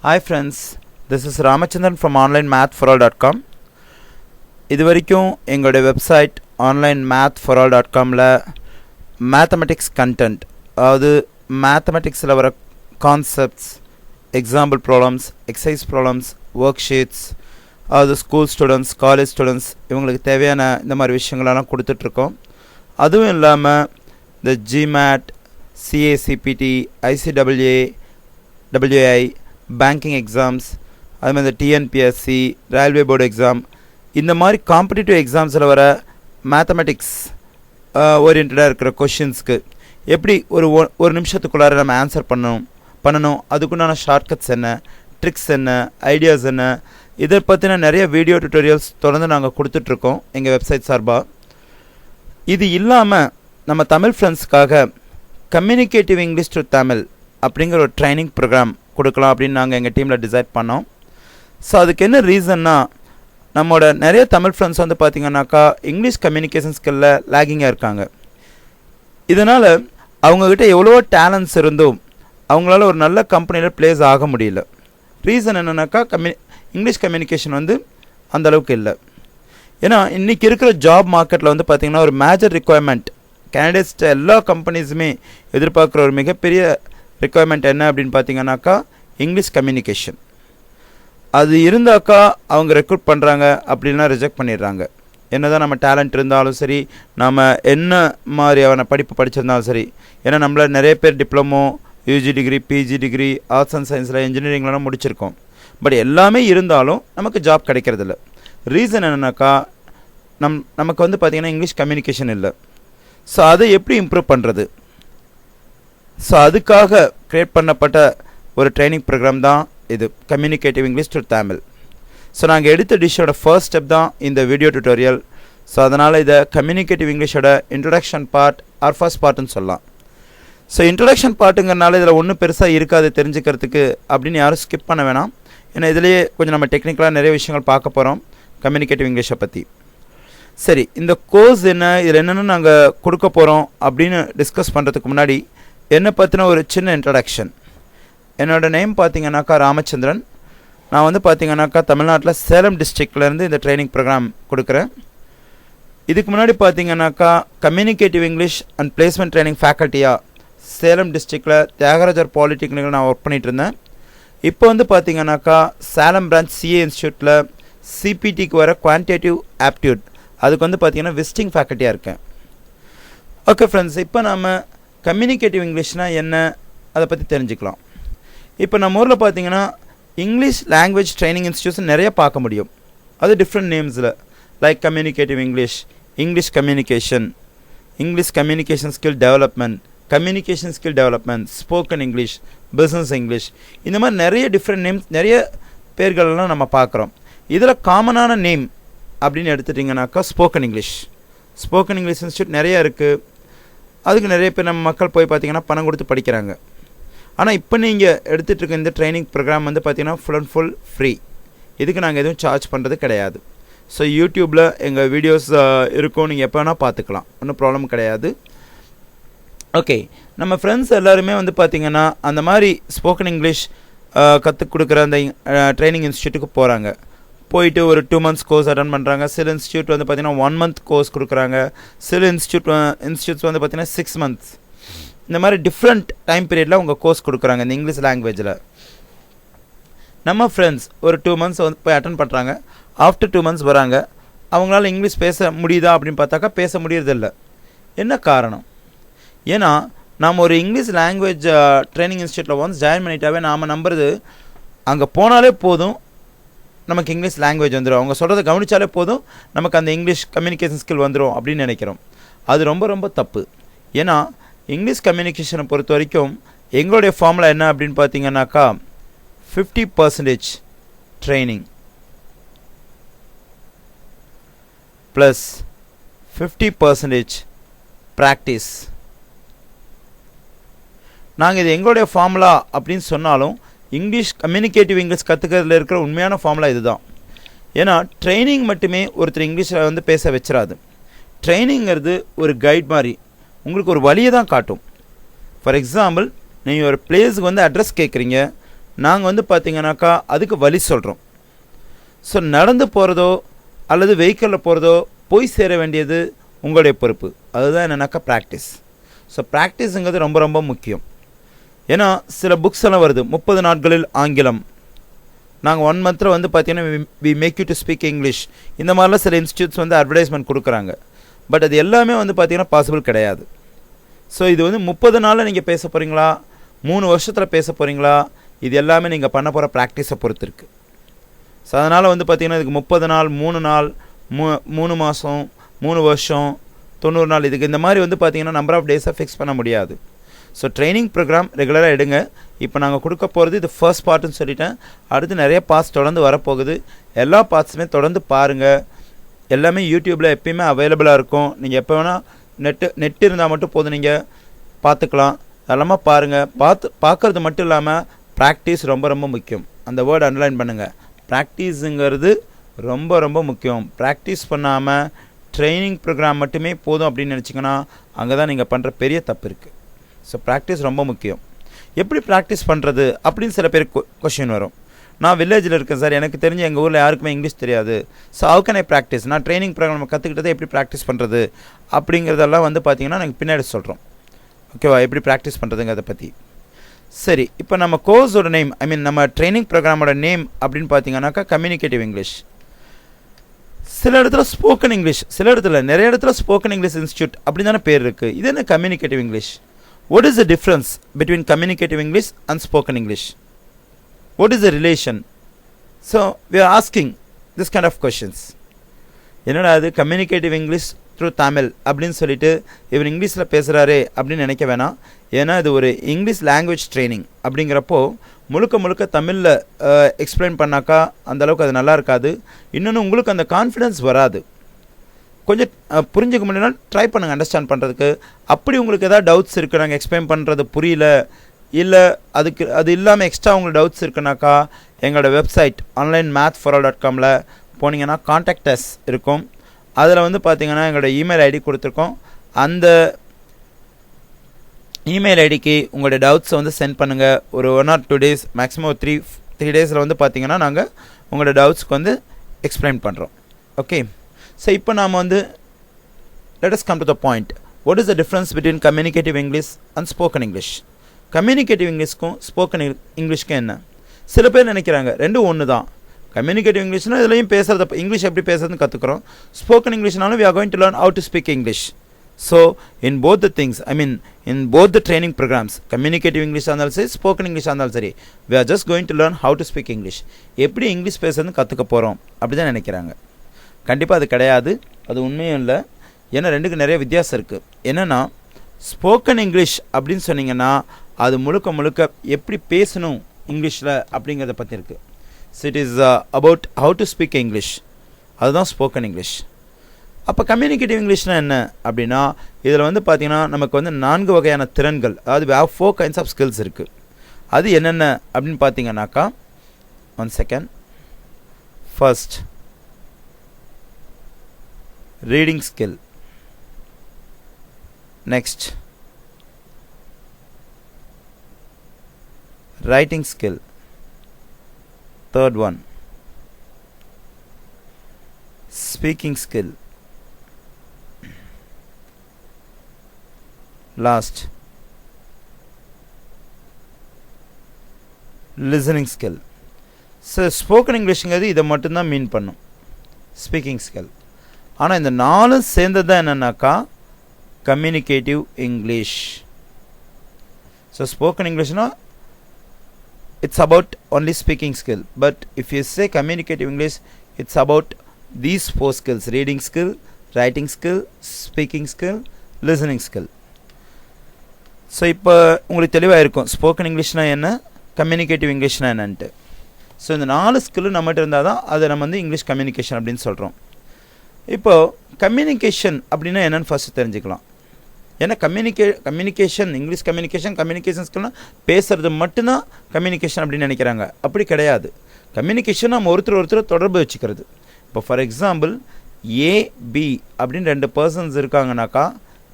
Hi friends, this is Ramachandran from onlinemathforall.com. இதுவரைக்கும் எங்களுடைய website onlinemathforall.comல mathematics content, அதாவது மேத்தமெட்டிக்ஸில் வர concepts, example problems, exercise problems, worksheets, அதாவது ஸ்கூல் ஸ்டூடெண்ட்ஸ், காலேஜ் ஸ்டூடெண்ட்ஸ் இவங்களுக்கு தேவையான இந்த மாதிரி விஷயங்களெல்லாம் கொடுத்துட்ருக்கோம். அதுவும் இல்லாமல் இந்த GMAT, CA CPT, ICWA, WI, banking exams, அது மாதிரி டிஎன்பிஎஸ்சி, ரயில்வே போர்டு எக்ஸாம், இந்த மாதிரி காம்படிட்டிவ் எக்ஸாம்ஸில் வர மேத்தமெட்டிக்ஸ் ஓரியன்டாக இருக்கிற கொஷின்ஸ்க்கு எப்படி ஒரு நிமிஷத்துக்குள்ளார நம்ம ஆன்சர் பண்ணணும், அதுக்குண்டான ஷார்ட்கட்ஸ் என்ன, ட்ரிக்ஸ் என்ன, ஐடியாஸ் என்ன, இதை பற்றின நிறைய வீடியோ டியூட்டோரியல்ஸ் தொடர்ந்து நாங்கள் கொடுத்துட்ருக்கோம் எங்கள் வெப்சைட் சார்பாக. இது இல்லாமல் நம்ம தமிழ் ஃப்ரெண்ட்ஸ்க்காக கம்யூனிகேட்டிவ் இங்கிலீஷ் டு தமிழ் அப்படிங்கிற ஒரு ட்ரைனிங் ப்ரோக்ராம் கொடுக்கலாம் அப்படின்னு நாங்கள் எங்கள் டீமில் டிசைட் பண்ணோம். ஸோ அதுக்கு என்ன ரீசன்னா, நம்மளோட நிறைய தமிழ் ஃப்ரெண்ட்ஸ் வந்து பார்த்திங்கன்னாக்கா இங்கிலீஷ் கம்யூனிகேஷன் ஸ்கில்லில் லேகிங்காக இருக்காங்க. இதனால் அவங்கக்கிட்ட எவ்வளோ டேலண்ட்ஸ் இருந்தும் அவங்களால ஒரு நல்ல கம்பெனியில் ப்ளேஸ் ஆக முடியல. ரீசன் என்னென்னாக்கா இங்கிலீஷ் கம்யூனிகேஷன் வந்து அந்தளவுக்கு இல்லை. ஏன்னா இன்றைக்கி இருக்கிற ஜாப் மார்க்கெட்டில் வந்து பார்த்திங்கன்னா ஒரு மேஜர் ரிக்குவயர்மெண்ட், கேண்டிடேட்ஸ்ட்டு எல்லா கம்பெனிஸுமே எதிர்பார்க்குற ஒரு மிகப்பெரிய ரிக்குவயர்மெண்ட் என்ன அப்படின்னு பார்த்தீங்கன்னாக்கா இங்கிலீஷ் கம்யூனிகேஷன். அது இருந்தாக்கா அவங்க ரெக்ரூட் பண்ணுறாங்க, அப்படின்னா ரிஜெக்ட் பண்ணிடுறாங்க. என்ன தான் நம்ம டேலண்ட் இருந்தாலும் சரி, நம்ம என்ன மாதிரியான படிப்பு படிச்சிருந்தாலும் சரி. ஏன்னா நம்மள நிறைய பேர் diploma, UG degree, PG degree, arts and சயின்ஸில் இன்ஜினியரிங்லாம் முடிச்சிருக்கோம். பட் எல்லாமே இருந்தாலும் நமக்கு ஜாப் கிடைக்கிறதில்ல. ரீசன் என்னென்னாக்கா நமக்கு வந்து பார்த்திங்கன்னா இங்கிலீஷ் கம்யூனிகேஷன் இல்லை. ஸோ அதை எப்படி இம்ப்ரூவ் பண்ணுறது? ஸோ அதுக்காக க்ரியேட் பண்ணப்பட்ட ஒரு ட்ரைனிங் ப்ரோக்ராம் தான் இது, communicative English to Tamil. So நாங்கள் எடுத்த டிஷ்ஷோட ஃபர்ஸ்ட் ஸ்டெப் தான் இந்த வீடியோ டியூட்டோரியல். ஸோ அதனால் இதை கம்யூனிகேட்டிவ் இங்கிலீஷோட இன்ட்ரடக்ஷன் பார்ட் ஆர் ஃபர்ஸ்ட் பார்ட்டுன்னு சொல்லலாம். ஸோ இன்ட்ரடக்ஷன் பார்ட்டுங்கிறனால இதில் ஒன்றும் பெருசாக இருக்காது தெரிஞ்சுக்கிறதுக்கு அப்படின்னு யாரும் ஸ்கிப் பண்ண வேணாம். ஏன்னா இதிலேயே கொஞ்சம் நம்ம டெக்னிக்கலாக நிறைய விஷயங்கள் பார்க்க போகிறோம் கம்யூனிகேட்டிவ் இங்கிலீஷை பற்றி. சரி, இந்த கோர்ஸ் என்ன, இதில் என்னென்னு நாங்கள் கொடுக்க போகிறோம் அப்படின்னு டிஸ்கஸ் பண்ணுறதுக்கு முன்னாடி என்னை பற்றின ஒரு சின்ன இன்ட்ரடக்ஷன். என்னோடய நேம் பார்த்தீங்கன்னாக்கா ராமச்சந்திரன். நான் வந்து பார்த்தீங்கன்னாக்கா தமிழ்நாட்டில் சேலம் டிஸ்ட்ரிக்ட்லேருந்து இந்த ட்ரைனிங் ப்ரோக்ராம் கொடுக்குறேன். இதுக்கு முன்னாடி பார்த்தீங்கன்னாக்கா communicative English and placement training ஃபேக்கல்ட்டியாக சேலம் டிஸ்ட்ரிக்டில் தியாகராஜர் பாலிடெக்னிக்கில் நான் ஒர்க் பண்ணிகிட்டு இருந்தேன். இப்போ வந்து பார்த்தீங்கன்னாக்கா சேலம் பிரான்ச் சிஏ இன்ஸ்டியூட்டில் சிபிடிக்கு வர குவான்டிடேட்டிவ் ஆப்டியூட், அதுக்கு வந்து பார்த்திங்கன்னா விசிட்டிங் ஃபேக்கல்ட்டியாக இருக்கேன். ஓகே ஃப்ரெண்ட்ஸ், இப்போ நம்ம கம்யூனிகேட்டிவ் இங்கிலீஷ்னால் என்ன அதை பற்றி தெரிஞ்சுக்கலாம். இப்போ நம்ம ஊரில் பார்த்திங்கன்னா இங்கிலீஷ் லாங்குவேஜ் ட்ரைனிங் இன்ஸ்டியூஷன் நிறைய பார்க்க முடியும். அது டிஃப்ரெண்ட் நேம்ஸில், like communicative English, English communication, English communication skill development, communication skill development, spoken English, business English, இந்த மாதிரி நிறைய டிஃப்ரெண்ட் நேம்ஸ், நிறைய பேர்கள்லாம் நம்ம பார்க்குறோம். இதில் காமனான நேம் அப்படின்னு எடுத்துட்டிங்கனாக்கா spoken English. Spoken English institute நிறையா இருக்குது. அதுக்கு நிறைய பேர் நம்ம மக்கள் போய் பார்த்திங்கன்னா பணம் கொடுத்து படிக்கிறாங்க. ஆனால் இப்போ நீங்கள் எடுத்துகிட்டு இருக்க இந்த ட்ரைனிங் ப்ரோக்ராம் வந்து பார்த்திங்கன்னா ஃபுல் அண்ட் ஃபுல் ஃப்ரீ. இதுக்கு நாங்கள் எதுவும் சார்ஜ் பண்ணுறது கிடையாது. ஸோ யூடியூப்பில் எங்கள் வீடியோஸ் இருக்கும், நீங்கள் எப்போ வேணால் பார்த்துக்கலாம், ஒன்றும் ப்ராப்ளம் கிடையாது. ஓகே, நம்ம ஃப்ரெண்ட்ஸ் எல்லாருமே வந்து பார்த்திங்கன்னா அந்த மாதிரி ஸ்போக்கன் இங்கிலீஷ் கற்றுக் கொடுக்குற அந்த ட்ரைனிங் இன்ஸ்டியூட்டுக்கு போகிறாங்க. போயிட்டு ஒரு 2 months கோர்ஸ் அட்டன் பண்ணுறாங்க. சில இன்ஸ்டியூட் வந்து பார்த்திங்கன்னா 1 month கோர்ஸ் கொடுக்குறாங்க. சில இன்ஸ்டியூட்ஸ் வந்து பார்த்திங்கன்னா 6 months. இந்த மாதிரி டிஃப்ரெண்ட் டைம் பீரியடில் உங்கள் கோர்ஸ் கொடுக்குறாங்க இந்த இங்கிலீஷ் லாங்குவேஜில். நம்ம ஃப்ரெண்ட்ஸ் ஒரு 2 months வந்து போய் அட்டன் பண்ணுறாங்க. ஆஃப்டர் 2 months வராங்க. அவங்களால இங்கிலீஷ் பேச முடியுதா அப்படின்னு பார்த்தாக்கா பேச முடியறதில்ல. என்ன காரணம்? ஏன்னா நாம் ஒரு இங்கிலீஷ் லாங்குவேஜ் ட்ரைனிங் இன்ஸ்டியூட்டில் ஒன்ஸ் ஜாயின் பண்ணிட்டாவே நாம் நம்புறது அங்கே போனாலே போதும் நமக்கு இங்கிலீஷ் லாங்குவேஜ் வந்துடும், அவங்க சொல்கிறத கவனித்தாலே போதும் நமக்கு அந்த இங்கிலீஷ் கம்யூனிகேஷன் ஸ்கில் வந்துடும் அப்படின்னு நினைக்கிறோம். அது ரொம்ப ரொம்ப தப்பு. ஏன்னா இங்கிலீஷ் கம்யூனிகேஷனை பொறுத்த வரைக்கும் எங்களுடைய ஃபார்முலா என்ன அப்படின்னு பார்த்தீங்கன்னாக்கா 50% ட்ரைனிங் ப்ளஸ் 50% ப்ராக்டிஸ். நாங்கள் இது எங்களுடைய ஃபார்முலா அப்படின்னு சொன்னாலும் இங்கிலீஷ் கம்யூனிகேட்டிவ் இங்கிலீஷ் கற்றுக்கிறதுல இருக்கிற உண்மையான ஃபார்முலா இதுதான். ஏன்னா ட்ரைனிங் மட்டுமே ஒருத்தர் இங்கிலீஷில் வந்து பேச வச்சிடாது. ட்ரைனிங்கிறது ஒரு கைட் மாதிரி உங்களுக்கு ஒரு வழியை தான் காட்டும். ஃபார் எக்ஸாம்பிள், நீங்கள் ஒரு பிளேஸுக்கு வந்து அட்ரஸ் கேட்குறீங்க, நாங்கள் வந்து பார்த்திங்கனாக்கா அதுக்கு வழி சொல்கிறோம். ஸோ நடந்து போகிறதோ அல்லது வெஹிக்கிளில் போகிறதோ போய் சேர வேண்டியது உங்களுடைய பொறுப்பு. அதுதான் என்னென்னாக்கா ப்ராக்டிஸ். ஸோ ப்ராக்டிஸுங்கிறது ரொம்ப ரொம்ப முக்கியம். ஏன்னா சில புக்ஸ் எல்லாம் வருது, 30 நாட்களில் ஆங்கிலம், நாங்கள் 1 மந்தில் வந்து பார்த்தீங்கன்னா we make you to speak English, இந்த மாதிரிலாம் சில இன்ஸ்டியூட்ஸ் வந்து அட்வர்டைஸ்மெண்ட் கொடுக்குறாங்க. பட் அது எல்லாமே வந்து பார்த்தீங்கன்னா பாசிபிள் கிடையாது. ஸோ இது வந்து 30 நாளில் நீங்கள் பேச போகிறீங்களா, 3 வருஷத்தில் பேச போகிறீங்களா, இது எல்லாமே நீங்கள் பண்ண போகிற ப்ராக்டிஸை பொறுத்து இருக்குது. ஸோ அதனால் வந்து பார்த்திங்கன்னா இதுக்கு 30 நாள், 3 நாள், 3 மாதம், 3 வருஷம், 90 நாள், இதுக்கு இந்த மாதிரி வந்து பார்த்திங்கன்னா நம்பர் ஆஃப் டேஸை ஃபிக்ஸ் பண்ண முடியாது. ஸோ ட்ரைனிங் ப்ரோக்ராம் ரெகுலராக எடுங்க. இப்போ நாங்கள் கொடுக்க போகிறது இது ஃபர்ஸ்ட் பார்ட்டுன்னு சொல்லிட்டேன். அடுத்து நிறைய பார்ட்ஸ் தொடர்ந்து வரப்போகுது. எல்லா பார்ட்ஸுமே தொடர்ந்து பாருங்கள். எல்லாமே யூடியூப்பில் எப்பயுமே அவைலபிளாக இருக்கும். நீங்கள் எப்போ வேணால் நெட் இருந்தால் மட்டும் போதும், நீங்கள் பார்த்துக்கலாம். அதெல்லாமா பாருங்கள். பார்க்குறது மட்டும் இல்லாமல் ப்ராக்டிஸ் ரொம்ப ரொம்ப முக்கியம். அந்த வேர்டு அண்டர்லைன் பண்ணுங்கள். ப்ராக்டிஸுங்கிறது ரொம்ப ரொம்ப முக்கியம். ப்ராக்டிஸ் பண்ணாமல் ட்ரைனிங் ப்ரோக்ராம் மட்டுமே போதும் அப்படின்னு நினச்சிங்கன்னா அங்கே தான் நீங்கள் பண்ணுற பெரிய தப்பு இருக்குது. ஸோ ப்ராக்டிஸ் ரொம்ப முக்கியம். எப்படி ப்ராக்டிஸ் பண்ணுறது அப்படின்னு சில பேருக்கு கொஷின் வரும். நான் வில்லேஜில் இருக்கேன் சார், எனக்கு தெரிஞ்ச எங்கள் ஊரில் யாருக்குமே இங்கிலீஷ் தெரியாது. So how can I practice? நான் ட்ரைனிங் ப்ரோக்ராம் கற்றுக்கிட்டதை எப்படி ப்ராக்டிஸ் பண்ணுறது அப்படிங்கிறதெல்லாம் வந்து பார்த்திங்கன்னா நாங்கள் பின்னாடி சொல்கிறோம். ஓகேவா, எப்படி ப்ராக்டிஸ் பண்ணுறதுங்கிறத பற்றி. சரி, இப்போ நம்ம கோர்ஸோட நேம், ஐ மீன் நம்ம ட்ரைனிங் ப்ரோக்ராமோட நேம் அப்படின்னு பார்த்தீங்கன்னாக்கா கம்யூனிகேட்டிவ் இங்கிலீஷ். சில இடத்துல ஸ்போக்கன் இங்கிலீஷ், சில இடத்துல நிறைய இடத்துல ஸ்போக்கன் இங்கிலீஷ் இன்ஸ்டியூட் அப்படி தானே பேர் இருக்குது. இது என்ன communicative English? What is the difference between communicative English and spoken English? What is the relation? So we are asking this kind of questions. என்னடா அது கம்யூனிகேட்டிவ் இங்கிலீஷ் த்ரூ தமிழ் அப்படின்னு சொல்லிட்டு இவர் இங்கிலீஷில் பேசுகிறாரே அப்படின்னு நினைக்க வேணாம். ஏன்னா இது ஒரு இங்கிலீஷ் லாங்குவேஜ் ட்ரைனிங். அப்படிங்கிறப்போ முழுக்க முழுக்க தமிழில் எக்ஸ்பிளைன் பண்ணாக்கா அந்தளவுக்கு அது நல்லா இருக்காது. இன்னொன்று உங்களுக்கு அந்த கான்ஃபிடென்ஸ் வராது. கொஞ்சம் புரிஞ்சுக்க முடியும்னா ட்ரை பண்ணுங்கள் அண்டர்ஸ்டாண்ட் பண்ணுறதுக்கு. அப்படி உங்களுக்கு எதாவது டவுட்ஸ் இருக்குது, நாங்கள் எக்ஸ்பிளைன் பண்ணுறது புரியல, இல்லை அது இல்லாமல் எக்ஸ்ட்ரா உங்களுக்கு டவுட்ஸ் இருக்குனாக்கா எங்களோட வெப்சைட் onlinemathforall.comல போனீங்கன்னா கான்டாக்ட் அஸ் இருக்கும். அதில் வந்து பார்த்தீங்கன்னா எங்களோட இமெயில் ஐடி கொடுத்துருக்கோம். அந்த இமெயில் ஐடிக்கு உங்களுடைய டவுட்ஸை வந்து சென்ட் பண்ணுங்கள். ஒரு 1 or 2 days, மேக்ஸிமம் ஒரு 3 days வந்து பார்த்தீங்கன்னா நாங்கள் உங்களோட டவுட்ஸ்க்கு வந்து எக்ஸ்பிளைன் பண்ணுறோம். ஓகே, ஸோ இப்போ நாம் வந்து let us come to the point. What is the difference between communicative English and spoken English? Communicative இங்கிலீஷ்க்கும் ஸ்போக்கன் இங்கிலீஷ்க்கும் என்ன? சில பேர் நினைக்கிறாங்க ரெண்டும் ஒன்று தான். கம்யூனிகேட்டிவ் இங்கிலீஷ்னால் இதுலையும் பேசுகிறத இங்கிலீஷ் எப்படி பேசுறதுன்னு கற்றுக்குறோம். ஸ்போக்கன் இங்கிலீஷ்னாலும் we are going to learn how to speak English. So in both the things, I mean in both the training programs, communicative English இருந்தாலும் சரி, ஸ்போக்கன் இங்கிலீஷ் இருந்தாலும் சரி, we are just going to learn how to speak English. எப்படி English பேசுறதுன்னு கற்றுக்க போகிறோம் அப்படி தான் நினைக்கிறாங்க. கண்டிப்பாக அது கிடையாது, அது உண்மையும் இல்லை. ஏன்னா ரெண்டுக்கு நிறைய வித்தியாசம் இருக்குது. என்னென்னா ஸ்போக்கன் இங்கிலீஷ் அப்படின்னு சொன்னீங்கன்னா அது முழுக்க முழுக்க எப்படி பேசணும் இங்கிலீஷில் அப்படிங்கிறத பற்றி இருக்குது. So it is about how to speak English, அதுதான் ஸ்போக்கன் இங்கிலீஷ். அப்போ கம்யூனிகேட்டிவ் இங்கிலீஷ்னால் என்ன அப்படின்னா இதில் வந்து பார்த்திங்கன்னா நமக்கு வந்து 4 வகையான திறன்கள், அதாவது we have 4 kinds of skills இருக்குது. அது என்னென்ன அப்படின்னு பார்த்தீங்கன்னாக்கா, 1 second. First, reading skill. Next, writing skill. Third one, speaking skill. Last, listening skill. So spoken Englishங்கிறது இதை மட்டும்தான் மீன் பண்ணும், ஸ்பீக்கிங் ஸ்கில். ஆனால் இந்த 4 சேர்ந்தது தான் என்னன்னாக்கா கம்யூனிகேட்டிவ் இங்கிலீஷ். ஸோ ஸ்போக்கன் இங்கிலீஷ்னா it's about only speaking skill. But if you say communicative English, it's about these 4 skills: reading skill, writing skill, speaking skill, listening skill. So இப்போ உங்களுக்கு தெளிவாக இருக்கும் ஸ்போக்கன் இங்கிலீஷ்னால் என்ன, கம்யூனிகேட்டிவ் இங்கிலீஷ்னால் என்னன்ட்டு. ஸோ இந்த 4 skill நம்மகிட்ட இருந்தால் தான் அதை நம்ம வந்து இங்கிலீஷ் கம்யூனிகேஷன் அப்படின்னு சொல்கிறோம். இப்போது கம்யூனிகேஷன் அப்படின்னா என்னென்னு ஃபஸ்ட்டு தெரிஞ்சுக்கலாம். ஏன்னா கம்யூனிகேஷன், இங்கிலீஷ் கம்யூனிகேஷன் ஸ்கில்னால் பேசுகிறது மட்டும்தான் கம்யூனிகேஷன் அப்படின்னு நினைக்கிறாங்க. அப்படி கிடையாது. கம்யூனிகேஷன் நம்ம ஒருத்தர் தொடர்பு வச்சுக்கிறது. இப்போ ஃபார் எக்ஸாம்பிள் ஏபி அப்படின்னு 2 பர்சன்ஸ் இருக்காங்கனாக்கா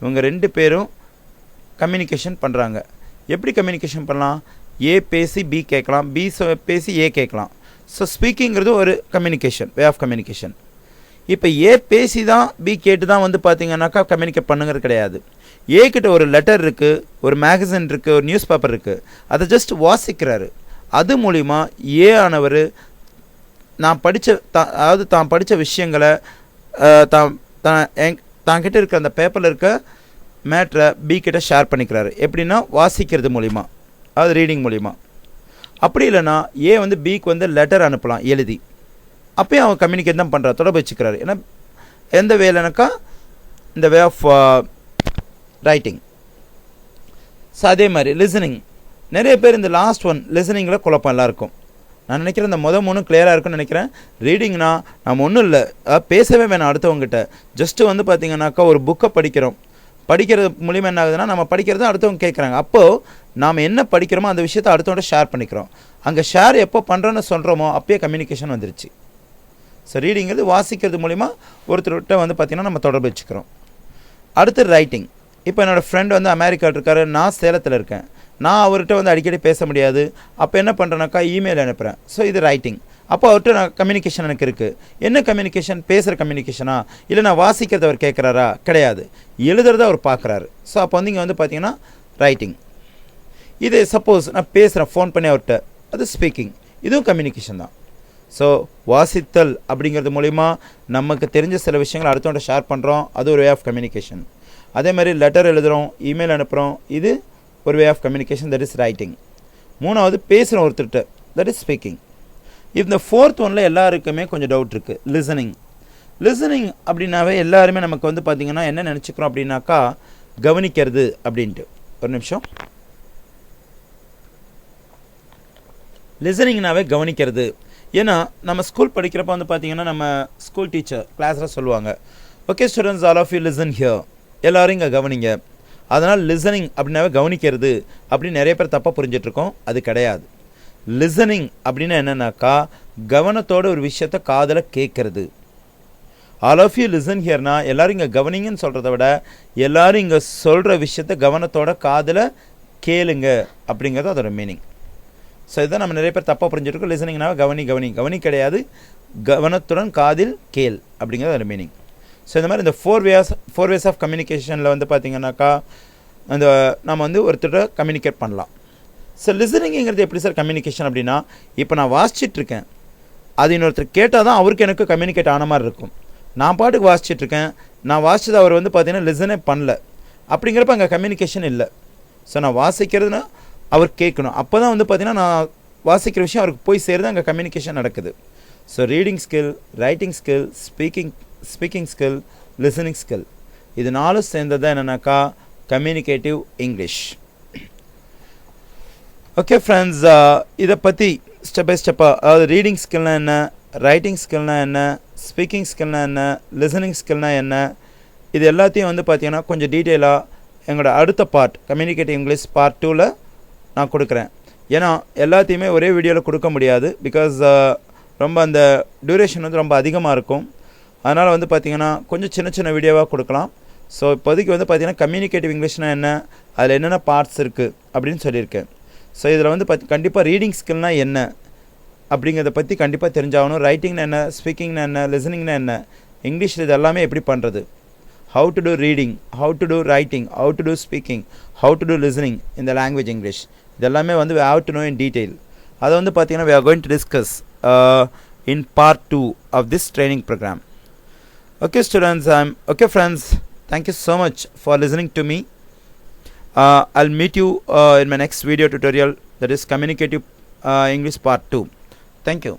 இவங்க 2 பேரும் கம்யூனிகேஷன் பண்ணுறாங்க. எப்படி கம்யூனிகேஷன் பண்ணலாம்? ஏ பேசி பி கேட்கலாம், பி பேசி ஏ கேட்கலாம். ஸோ ஸ்பீக்கிங்கிறது ஒரு கம்யூனிகேஷன், வே ஆஃப் கம்யூனிகேஷன். இப்போ ஏ பேசி தான் பி கேட்டு தான் வந்து பார்த்தீங்கன்னாக்கா கம்யூனிகேட் பண்ணுங்கிறது கிடையாது. ஏ கிட்ட ஒரு லெட்டர் இருக்குது, ஒரு மேகசின் இருக்குது, ஒரு நியூஸ் பேப்பர் இருக்குது, அதை ஜஸ்ட் வாசிக்கிறாரு. அது மூலிமா ஏ ஆனவர் நான் அதாவது தான் படித்த விஷயங்களை தான் கிட்ட இருக்க அந்த பேப்பரில் இருக்க மேட்ரை பி கிட்ட ஷேர் பண்ணிக்கிறாரு. எப்படின்னா வாசிக்கிறது மூலிமா, அதாவது ரீடிங் மூலிமா. அப்படி இல்லைன்னா ஏ வந்து பிக்கு வந்து லெட்டர் அனுப்பலாம் எழுதி, அப்பயும் அவன் கம்யூனிகேட் தான் பண்ணுறாரு, தொடர்பு வச்சுக்கிறாரு. ஏன்னா எந்த வேலைனாக்கா இந்த வே ஆஃப் ரைட்டிங். ஸோ அதே மாதிரி லிசனிங், நிறைய பேர் இந்த லாஸ்ட் ஒன் லிசனிங்கில் குழப்பம் எல்லாம் இருக்கும். நான் நினைக்கிறேன் இந்த மூணும் கிளியராக இருக்குன்னு நினைக்கிறேன். ரீடிங்னா நம்ம ஒன்றும் இல்லை, பேசவே வேணாம் அடுத்தவங்ககிட்ட. ஜஸ்ட்டு வந்து பார்த்திங்கனாக்கா ஒரு புக்கை படிக்கிறது மூலிமா என்ன ஆகுதுன்னா, நம்ம படிக்கிறத அடுத்தவங்க கேட்குறாங்க. அப்போது நாம் என்ன படிக்கிறோமோ அந்த விஷயத்தை அடுத்தவங்க ஷேர் பண்ணிக்கிறோம். அங்கே ஷேர் எப்போ பண்ணுறோன்னு சொல்கிறோமோ அப்பயே கம்யூனிகேஷன் வந்துருச்சு. ஸோ ரீடிங்கிறது வாசிக்கிறது மூலிமா ஒருத்தர்கிட்ட வந்து பார்த்திங்கன்னா நம்ம தொடர்பு வச்சுக்கிறோம். அடுத்து ரைட்டிங். இப்போ என்னோடய ஃப்ரெண்ட் வந்து அமெரிக்காவில் இருக்கார், நான் சேலத்தில் இருக்கேன். நான் அவர்கிட்ட வந்து அடிக்கடி பேச முடியாது. அப்போ என்ன பண்ணுறேனாக்கா இமெயில் அனுப்புகிறேன். ஸோ இது ரைட்டிங். அப்போ அவர்கிட்ட நான் கம்யூனிகேஷன் எனக்கு இருக்குது. என்ன கம்யூனிகேஷன்? பேசுகிற கம்யூனிகேஷனா இல்லை நான் வாசிக்கிறத அவர் கேட்குறாரா? கிடையாது, எழுதுறத அவர் பார்க்குறாரு. ஸோ அப்போ வந்து இங்கே வந்து பார்த்தீங்கன்னா ரைட்டிங். இது சப்போஸ் நான் பேசுகிறேன் ஃபோன் பண்ணி அவர்கிட்ட, அது ஸ்பீக்கிங். இதுவும் கம்யூனிகேஷன் தான். ஸோ வாசித்தல் அப்படிங்கிறது மூலிமா நமக்கு தெரிஞ்ச சில விஷயங்களை அடுத்தவங்க ஷேர் பண்ணுறோம், அது ஒரு வே ஆஃப் கம்யூனிகேஷன். அதே மாதிரி லெட்டர் எழுதுகிறோம், இமெயில் அனுப்புகிறோம், இது ஒரு way of communication, that is writing. மூணாவது பேசுகிறோம் ஒருத்தர்கிட்ட, தட் இஸ் ஸ்பீக்கிங். இந்த ஃபோர்த் ஒன்ல எல்லாருக்குமே கொஞ்சம் டவுட் இருக்குது, லிசனிங். லிசனிங் அப்படின்னாவே எல்லாருமே நமக்கு வந்து பார்த்திங்கன்னா என்ன நினச்சிக்கிறோம் அப்படின்னாக்கா கவனிக்கிறது அப்படின்ட்டு. ஒரு நிமிஷம். லிசனிங்னாவே கவனிக்கிறது. ஏன்னா நம்ம ஸ்கூல் படிக்கிறப்ப வந்து பார்த்திங்கன்னா நம்ம ஸ்கூல் டீச்சர் கிளாஸில் சொல்லுவாங்க, okay students all of you listen here, எல்லோரும் இங்கே கவனிங்க. அதனால் லிசனிங் அப்படின்னாவே கவனிக்கிறது அப்படின்னு நிறைய பேர் தப்பாக புரிஞ்சிட்ருக்கோம். அது கிடையாது. லிசனிங் அப்படின்னா என்னன்னாக்கா கவனத்தோட ஒரு விஷயத்த காதில் கேட்கறது. ஆல் ஆஃப் யூ லிசன் ஹியர்னா எல்லோரும் இங்கே கவனிங்கன்னு சொல்கிறத விட எல்லோரும் இங்கே சொல்கிற விஷயத்த கவனத்தோட காதில் கேளுங்க அப்படிங்கிறது அதோட மீனிங். ஸோ இதுதான் நம்ம நிறைய பேர் தப்பாக புரிஞ்சுருக்கோம். லிசனிங்னா கவனி கிடையாது, கவனத்துடன் காதில் கேள் அப்படிங்கிறது அதோட மீனிங். ஸோ இந்த மாதிரி இந்த ஃபோர் வேஸ் ஆஃப் கம்யூனிகேஷனில் வந்து பார்த்திங்கனாக்கா அந்த நம்ம வந்து ஒருத்தர் கம்யூனிகேட் பண்ணலாம். ஸோ லிசனிங்கிறது எப்படி சார் கம்யூனிகேஷன் அப்படின்னா, இப்போ நான் வாசிச்சிட்ருக்கேன், அது இன்னொருத்தர் கேட்டால் தான் அவருக்கு எனக்கு கம்யூனிகேட் ஆன மாதிரி இருக்கும். நான் பாட்டுக்கு வாசிச்சிட்ருக்கேன், நான் வாசிச்சது அவர் வந்து பார்த்திங்கன்னா லிசனே பண்ணல, அப்படிங்கிறப்ப அங்கே கம்யூனிகேஷன் இல்லை. ஸோ நான் வாசிக்கிறதுனா அவர் கேட்கணும், அப்போ தான் வந்து பார்த்திங்கன்னா நான் வாசிக்கிற விஷயம் அவருக்கு போய் சேருது, அங்கே கம்யூனிகேஷன் நடக்குது. So reading skill, writing skill, speaking skill, listening skill, இது நாலும் சேர்ந்தது தான் என்னென்னாக்கா கம்யூனிகேட்டிவ் இங்கிலீஷ். ஓகே ஃப்ரெண்ட்ஸ், இதை பற்றி ஸ்டெப் பை ஸ்டெப்பாக, அதாவது ரீடிங் ஸ்கில்னா என்ன, ரைட்டிங் ஸ்கில்னா என்ன, ஸ்பீக்கிங் ஸ்கில்னா என்ன, லிசனிங் ஸ்கில்னா என்ன, இது எல்லாத்தையும் வந்து பார்த்திங்கன்னா கொஞ்சம் டீட்டெயிலாக எங்களோட அடுத்த பார்ட் கம்யூனிகேட்டிவ் இங்கிலீஷ் பார்ட் 2ல் நான் கொடுக்குறேன். ஏன்னா எல்லாத்தையுமே ஒரே வீடியோவில் கொடுக்க முடியாது, பிகாஸ் ரொம்ப அந்த டியூரேஷன் வந்து ரொம்ப அதிகமாக இருக்கும். அதனால் வந்து பார்த்திங்கன்னா கொஞ்சம் சின்ன சின்ன வீடியோவாக கொடுக்கலாம். ஸோ இப்போதைக்கு வந்து பார்த்திங்கன்னா கம்யூனிகேட்டிவ் இங்கிலீஷ்னால் என்ன, அதில் என்னென்ன பார்ட்ஸ் இருக்குது அப்படின்னு சொல்லியிருக்கேன். ஸோ இதில் வந்து கண்டிப்பாக ரீடிங் ஸ்கில்னால் என்ன அப்படிங்கிறத பற்றி கண்டிப்பாக தெரிஞ்சாகணும். ரைட்டிங்னா என்ன, ஸ்பீக்கிங்னா என்ன, லிசனிங்னா என்ன, இங்கிலீஷில் இது எல்லாமே எப்படி பண்ணுறது, how to do reading, how to do writing, how to do speaking, how to do listening in the language English, இதெல்லாமே வந்து we have to know in detail. அதை வந்து பார்த்திங்கன்னா we are going to discuss in part 2 of this training program. Okay students, okay friends, thank you so much for listening to me. I'll meet you in my next video tutorial, that is communicative English part 2. Thank you.